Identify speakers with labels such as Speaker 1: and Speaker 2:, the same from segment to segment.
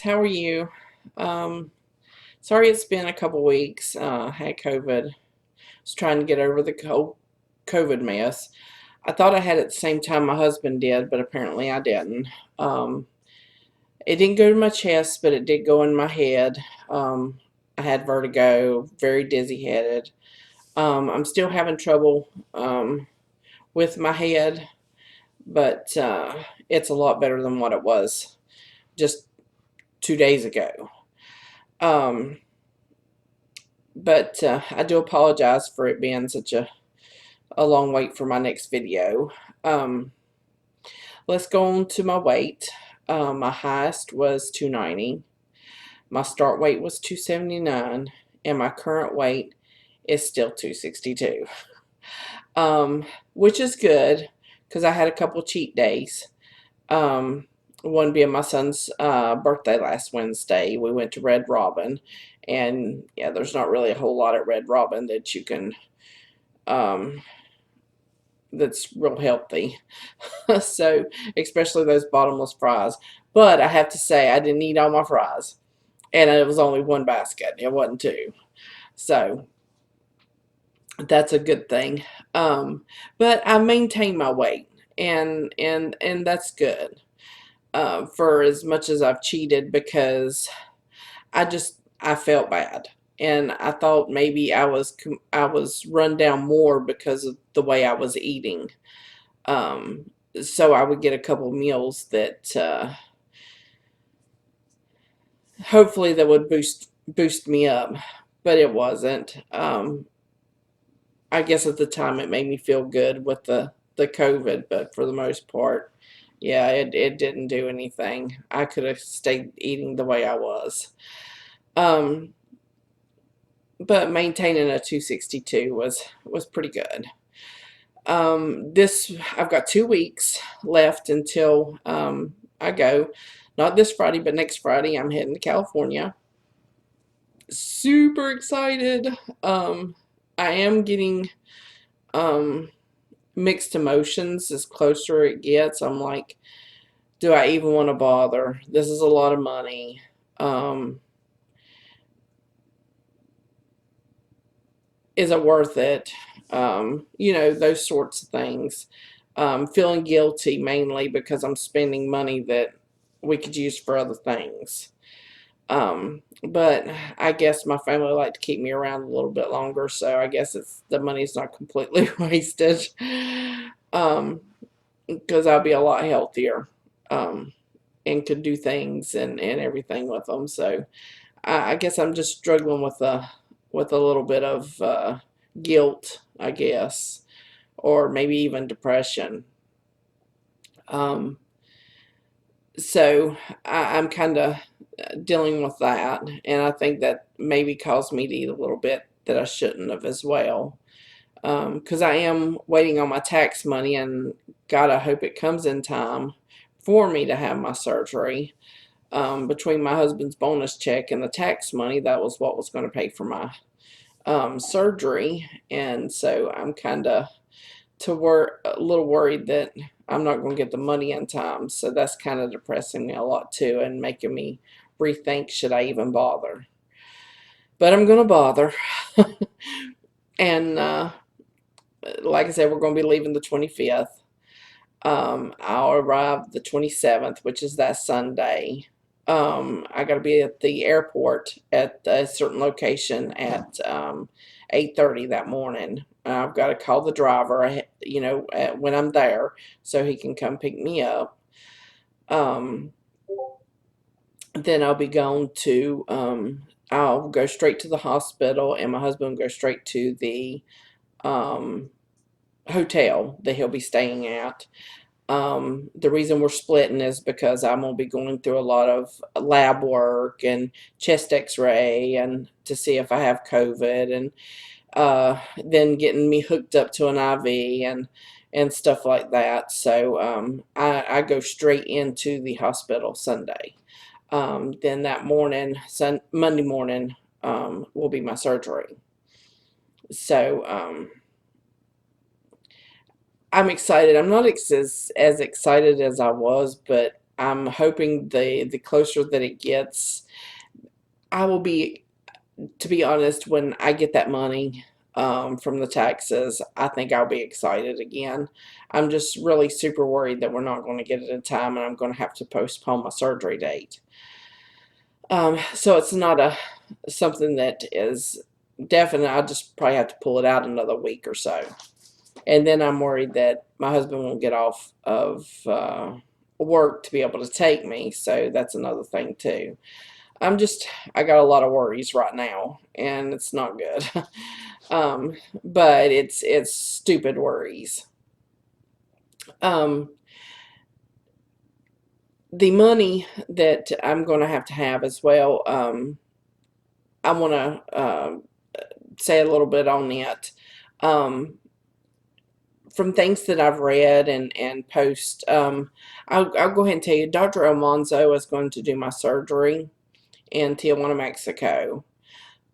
Speaker 1: How are you? Um, Sorry it's been a couple weeks. Had COVID. Was trying to get over the COVID mess. I thought I had it at the same time my husband did, but apparently I didn't. Um, it didn't go to my chest, but it did go in my head. I had vertigo, very dizzy headed. I'm still having trouble with my head, but it's a lot better than what it was just 2 days ago. Um, but I do apologize for it being such a long wait for my next video. Um, let's go on to my weight. My highest was 290. My start weight was 279, and my current weight is still 262. Which is good because I had a couple cheat days. Um, One being my son's birthday last Wednesday. We went to Red Robin, and yeah, there's not really a whole lot at Red Robin that you can um, that's real healthy. So, especially those bottomless fries. But I have to say, I didn't eat all my fries, and it was only one basket. It wasn't two. So that's a good thing. But I maintained my weight, and that's good. For as much as I've cheated, because I felt bad, and I thought maybe I was run down more because of the way I was eating. So I would get a couple meals that hopefully that would boost me up, but it wasn't. I guess at the time it made me feel good with the COVID, but for the most part, yeah, it didn't do anything. I could have stayed eating the way I was. Um, but maintaining a 262 was pretty good. This I've got 2 weeks left until I go. Not this Friday, but next Friday I'm heading to California. Super excited. Um, I am getting um mixed emotions as closer it gets. I'm like, do I even want to bother? This is a lot of money. Um, is it worth it? Those sorts of things. Feeling guilty mainly because I'm spending money that we could use for other things. But I guess my family like to keep me around a little bit longer, so I guess the money's not completely wasted. Um, because I'll be a lot healthier, um, and could do things and everything with them. So I guess I'm just struggling with a little bit of guilt, I guess, or maybe even depression. Um, so I'm kind of dealing with that, and I think that maybe caused me to eat a little bit that I shouldn't have as well. Because I am waiting on my tax money, and God, I hope it comes in time for me to have my surgery. Between my husband's bonus check and the tax money, that was what was going to pay for my surgery, and so I'm kind of a little worried that I'm not going to get the money in time. So that's kind of depressing me a lot too, and making me rethink, should I even bother? But I'm going to bother, and like I said, we're going to be leaving the 25th. I'll arrive the 27th, which is that Sunday. I got to be at the airport at a certain location at 8:30 that morning. I've got to call the driver, when I'm there, so he can come pick me up. Um, then I'll be going to. I'll go straight to the hospital, and my husband will go straight to the um, hotel that he'll be staying at. The reason we're splitting is because I'm gonna be going through a lot of lab work and chest X-ray and to see if I have COVID, and then getting me hooked up to an IV and stuff like that. So I go straight into the hospital Sunday. Then that morning, Monday morning, will be my surgery. So I'm excited. I'm not as excited as I was, but I'm hoping the closer that it gets, I will be, to be honest, when I get that money from the taxes, I think I'll be excited again. I'm just really super worried that we're not going to get it in time and I'm going to have to postpone my surgery date. So it's not something that is definite. I'll just probably have to pull it out another week or so. And then I'm worried that my husband won't get off of work to be able to take me. So that's another thing too. I got a lot of worries right now, and it's not good. um, but it's stupid worries. Um, the money that I'm going to have as well. I want to say a little bit on it. Um, from things that I've read and post, I'll go ahead and tell you, Dr. Almanzo is going to do my surgery in Tijuana, Mexico.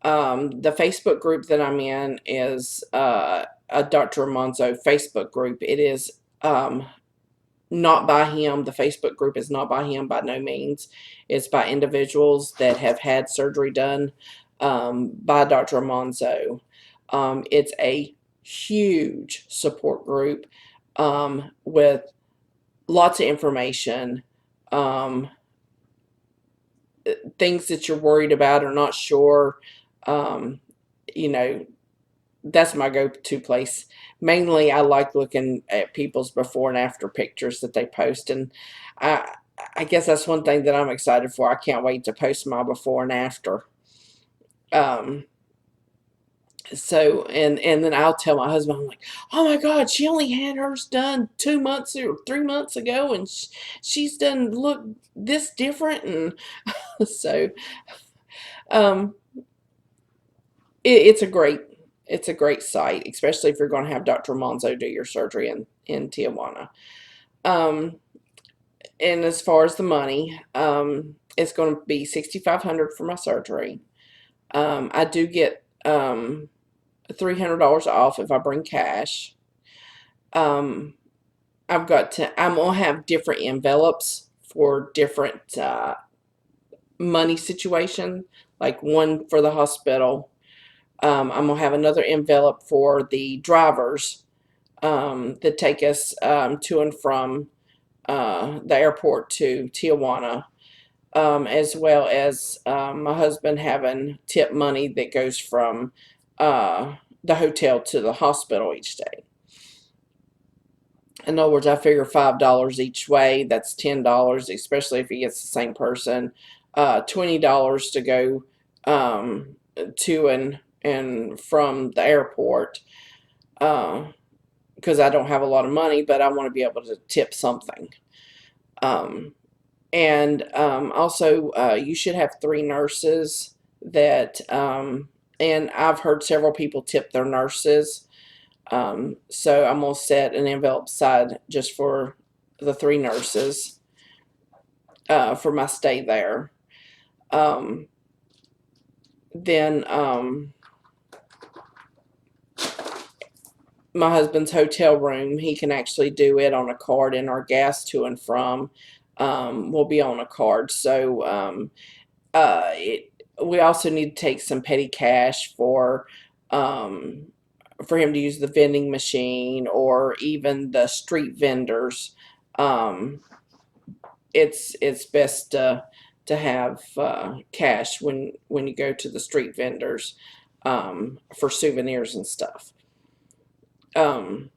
Speaker 1: The Facebook group that I'm in is a Dr. Almanzo Facebook group. It is not by him. The Facebook group is not by him by no means. It's by individuals that have had surgery done by Dr. Almanzo. It's a huge support group with lots of information, um, things that you're worried about or not sure. Um, you know, that's my go-to place. Mainly, I like looking at people's before and after pictures that they post, and I, I guess that's one thing that I'm excited for. I can't wait to post my before and after. Um, and then I'll tell my husband, I'm like, oh my God, she only had hers done 2 months or 3 months ago, and she's done look this different, and so um, it's a great site, especially if you're going to have Dr. Monzo do your surgery in Tijuana. Um, and as far as the money, it's going to be $6,500 for my surgery. I do get $300 off if I bring cash. Um, I'm gonna have different envelopes for different money situation, like one for the hospital. I'm gonna have another envelope for the drivers that take us to and from the airport to Tijuana, as well as my husband having tip money that goes from the hotel to the hospital each day. In other words, I figure $5 each way. That's $10, especially if he gets the same person. $20 to go to and from the airport. Because I don't have a lot of money, but I want to be able to tip something. And also, you should have 3 nurses that, and I've heard several people tip their nurses. So I'm going to set an envelope aside just for the 3 nurses for my stay there. Um, then my husband's hotel room, he can actually do it on a card, and our gas to and from will be on a card. So we also need to take some petty cash um, for him to use the vending machine or even the street vendors. Um, it's best to have cash when you go to the street vendors for souvenirs and stuff. Um,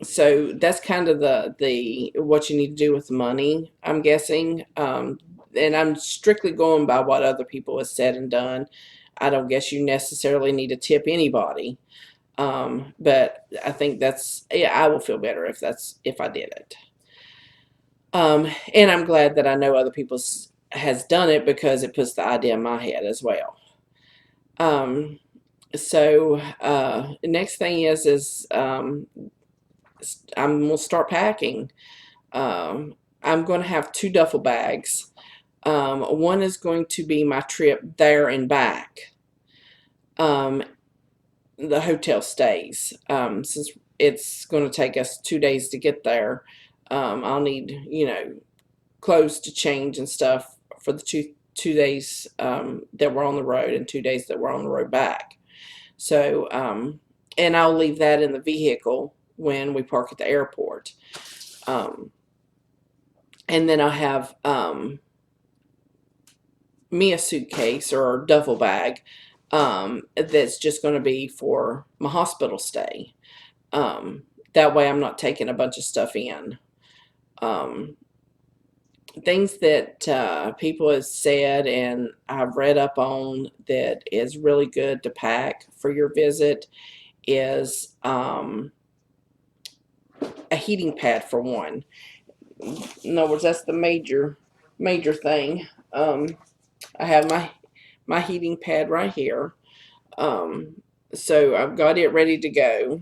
Speaker 1: so that's kind of the what you need to do with money, I'm guessing. And I'm strictly going by what other people have said and done. I don't guess you necessarily need to tip anybody. But I think yeah, I will feel better if I did it. And I'm glad that I know other people has done it because it puts the idea in my head as well. Um, so next thing is I'm gonna start packing. I'm going to have 2 duffel bags. One is going to be my trip there and back. Um, the hotel stays, since it's going to take us 2 days to get there. I'll need, clothes to change and stuff for the two days that we're on the road and 2 days that we're on the road back. So, and I'll leave that in the vehicle when we park at the airport. Um, and then I have me a suitcase or duffel bag that's just going to be for my hospital stay. That way I'm not taking a bunch of stuff in. Um, Things that people have said and I've read up on that is really good to pack for your visit is a heating pad for one. In other words, that's the major thing. I have my heating pad right here. So I've got it ready to go.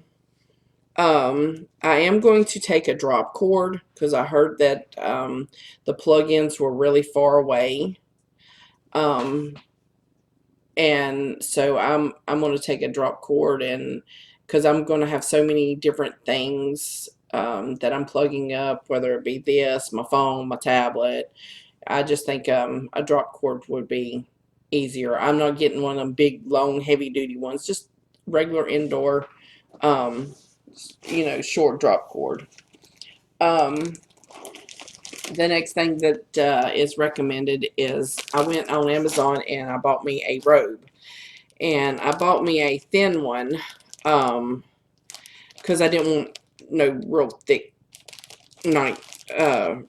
Speaker 1: I am going to take a drop cord because I heard that the plug-ins were really far away. Um, and so I'm going to take a drop cord, and because I'm going to have so many different things that I'm plugging up, whether it be this, my phone, my tablet. I just think a drop cord would be easier. I'm not getting one of them big, long, heavy-duty ones. Just regular indoor, um, short drop cord. Um, the next thing that is recommended is I went on Amazon and I bought me a robe. And I bought me a thin one because I didn't want no real thick night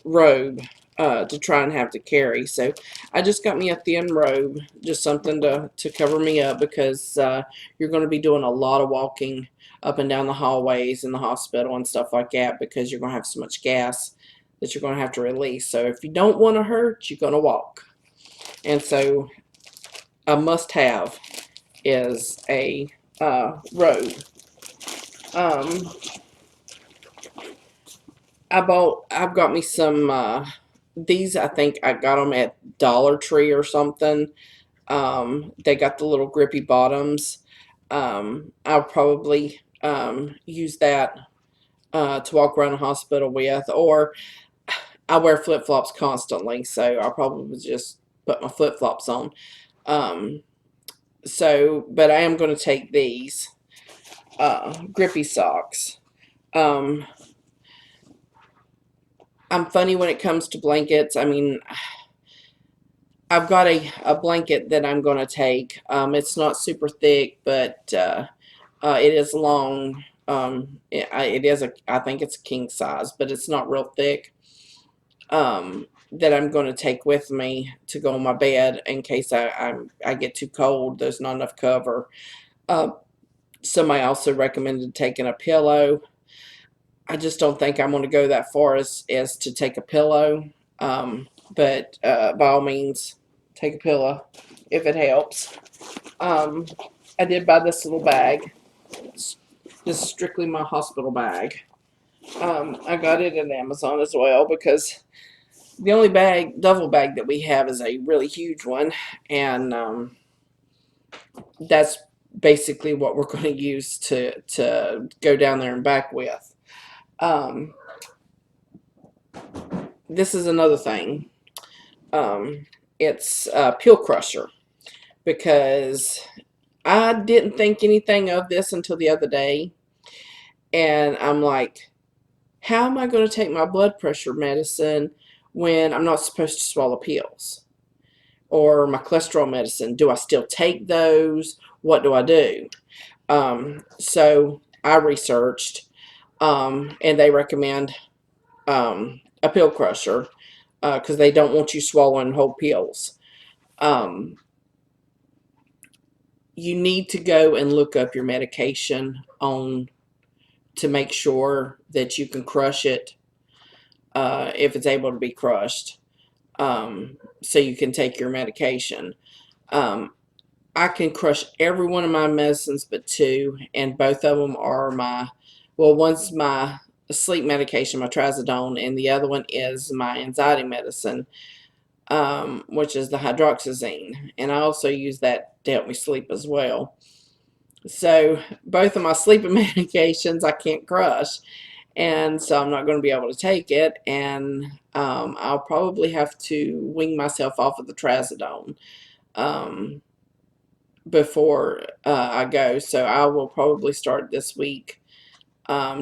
Speaker 1: robe to try and have to carry. So I just got me a thin robe, just something to cover me up because you're going to be doing a lot of walking up and down the hallways in the hospital and stuff like that because you're going to have so much gas that you're going to have to release. So if you don't want to hurt, you're going to walk. And so a must-have is a robe. Um, I've got me some, these I think I got them at Dollar Tree or something. They got the little grippy bottoms. I'll probably use that to walk around the hospital with, or I wear flip-flops constantly, so I'll probably just put my flip-flops on. But I am going to take these grippy socks. Um, I'm funny when it comes to blankets. I mean, I've got a blanket that I'm going to take. It's not super thick, but it is long. It is I think it's a king size, but it's not real thick. That I'm going to take with me to go on my bed in case I get too cold. There's not enough cover. Somebody also recommended taking a pillow. I just don't think I'm going to go that far as to take a pillow. But by all means, take a pillow if it helps. I did buy this little bag. This is strictly my hospital bag. I got it at Amazon as well because the only duffel bag that we have is a really huge one, and that's basically what we're going to use to go down there and back with. This is another thing. It's a Pill Crusher because I didn't think anything of this until the other day, and I'm like, how am I going to take my blood pressure medicine when I'm not supposed to swallow pills? Or my cholesterol medicine, do I still take those? What do I do? So I researched, and they recommend a pill crusher because they don't want you swallowing whole pills. You need to go and look up your medication to make sure that you can crush it if it's able to be crushed, so you can take your medication. I can crush every one of my medicines but two, and both of them are one's my sleep medication, my trazodone, and the other one is my anxiety medicine, which is the hydroxyzine, and I also use that to help me sleep as well. So both of my sleeping medications I can't crush, and so I'm not going to be able to take it, and I'll probably have to wean myself off of the trazodone before I go. So I will probably start this week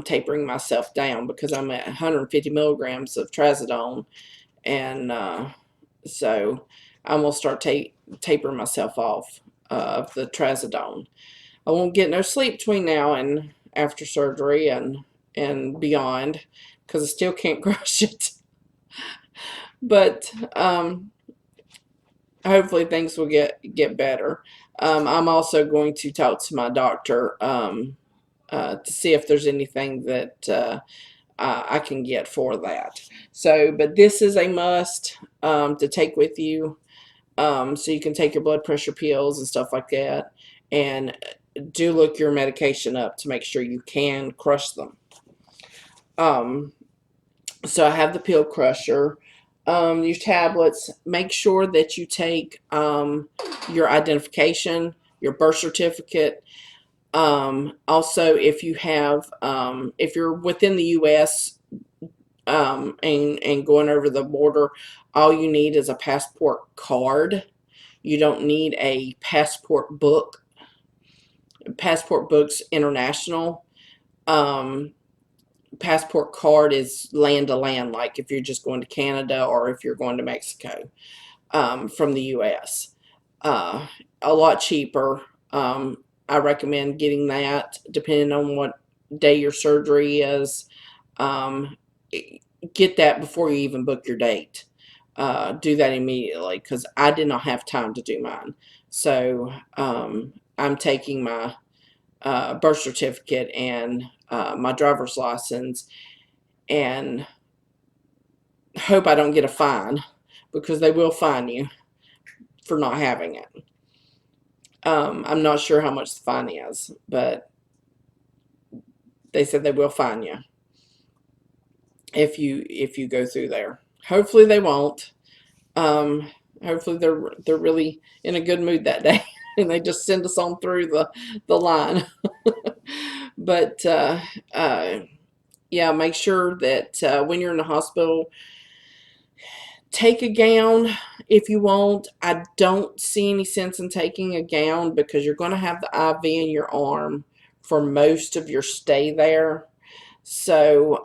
Speaker 1: tapering myself down, because I'm at 150 milligrams of trazodone, and so I'm gonna start tapering myself off of the trazodone. I won't get no sleep between now and after surgery and beyond, because I still can't crush it. But hopefully things will get better. I'm also going to talk to my doctor to see if there's anything that I can get for that. So, but this is a must to take with you, so you can take your blood pressure pills and stuff like that. And do look your medication up to make sure you can crush them. So I have the pill crusher. Your tablets. Make sure that you take your identification, your birth certificate. Also, if you have, if you're within the U.S. And going over the border, all you need is a passport card. You don't need a passport book. Passport Books International. Passport card is land to land, like if you're just going to Canada or if you're going to Mexico from the U.S. A lot cheaper. I recommend getting that depending on what day your surgery is. Um, get that before you even book your date. Do that immediately, because I did not have time to do mine. So I'm taking my birth certificate and my driver's license, and hope I don't get a fine, because they will fine you for not having it. I'm not sure how much the fine is, but they said they will fine you if you go through there. Hopefully they won't. Hopefully they're really in a good mood that day and they just send us on through the line. But yeah, make sure that when you're in the hospital, take a gown if you want. I don't see any sense in taking a gown, because you're going to have the IV in your arm for most of your stay there. So,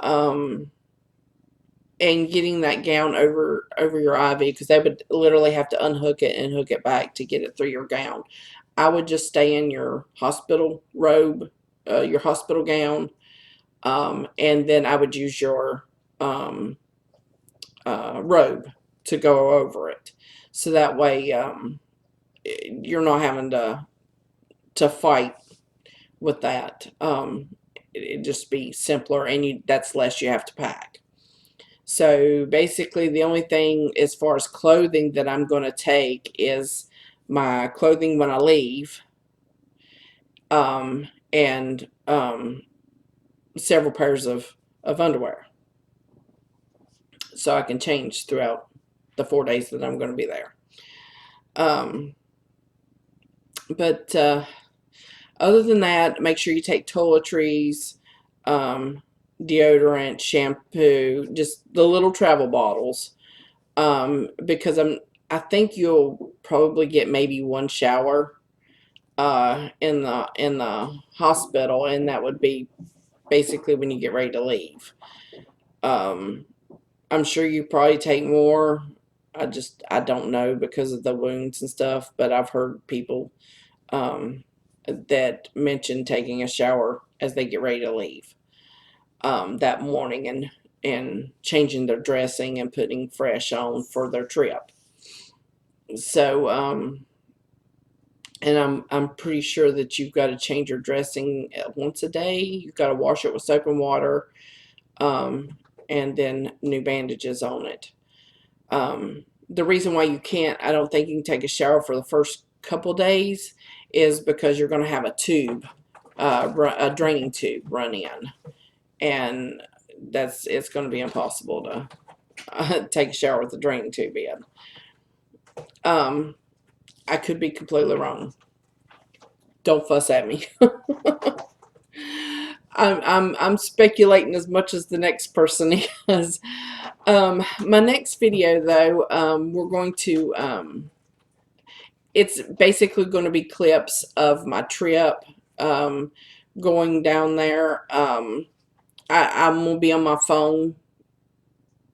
Speaker 1: and getting that gown over your IV, because they would literally have to unhook it and hook it back to get it through your gown. I would just stay in your hospital robe, your hospital gown, and then I would use your robe to go over it, so that way you're not having to fight with that. It'd just be simpler, and that's less you have to pack. So basically, the only thing as far as clothing that I'm going to take is my clothing when I leave, and several pairs of underwear, so I can change throughout the 4 days that I'm going to be there. But other than that, make sure you take toiletries, deodorant, shampoo, just the little travel bottles. Because I think you'll probably get maybe one shower in the hospital, and that would be basically when you get ready to leave. Um, I'm sure you probably take more. I don't know because of the wounds and stuff, but I've heard people that mention taking a shower as they get ready to leave that morning, and changing their dressing and putting fresh on for their trip. So and I'm pretty sure that you've got to change your dressing once a day. You've got to wash it with soap and water, and then new bandages on it. The reason why you can't, I don't think you can take a shower for the first couple days, is because you're going to have a tube, a draining tube run in, and it's going to be impossible to take a shower with a draining tube in. I could be completely wrong. Don't fuss at me. I'm speculating as much as the next person is. My next video, though, we're going to it's basically going to be clips of my trip, going down there. I'm gonna be on my phone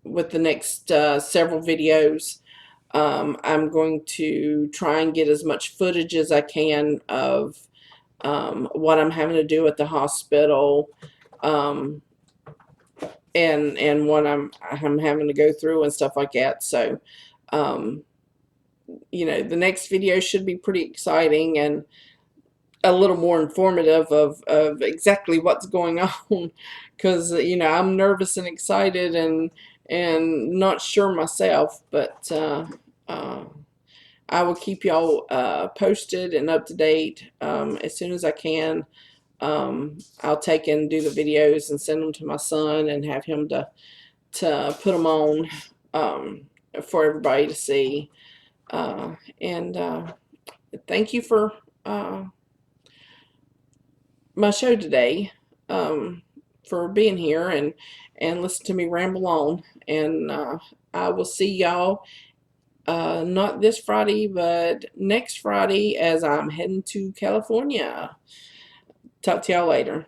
Speaker 1: with the next several videos. I'm going to try and get as much footage as I can of what I'm having to do at the hospital, um, and what I'm having to go through and stuff like that. So, um, the next video should be pretty exciting and a little more informative of exactly what's going on, because I'm nervous and excited and not sure myself, but uh, I will keep y'all posted and up to date as soon as I can. I'll take and do the videos and send them to my son and have him to put them on for everybody to see. And thank you for my show today, for being here and listen to me ramble on. And I will see y'all not this Friday, but next Friday as I'm heading to California. Talk to y'all later.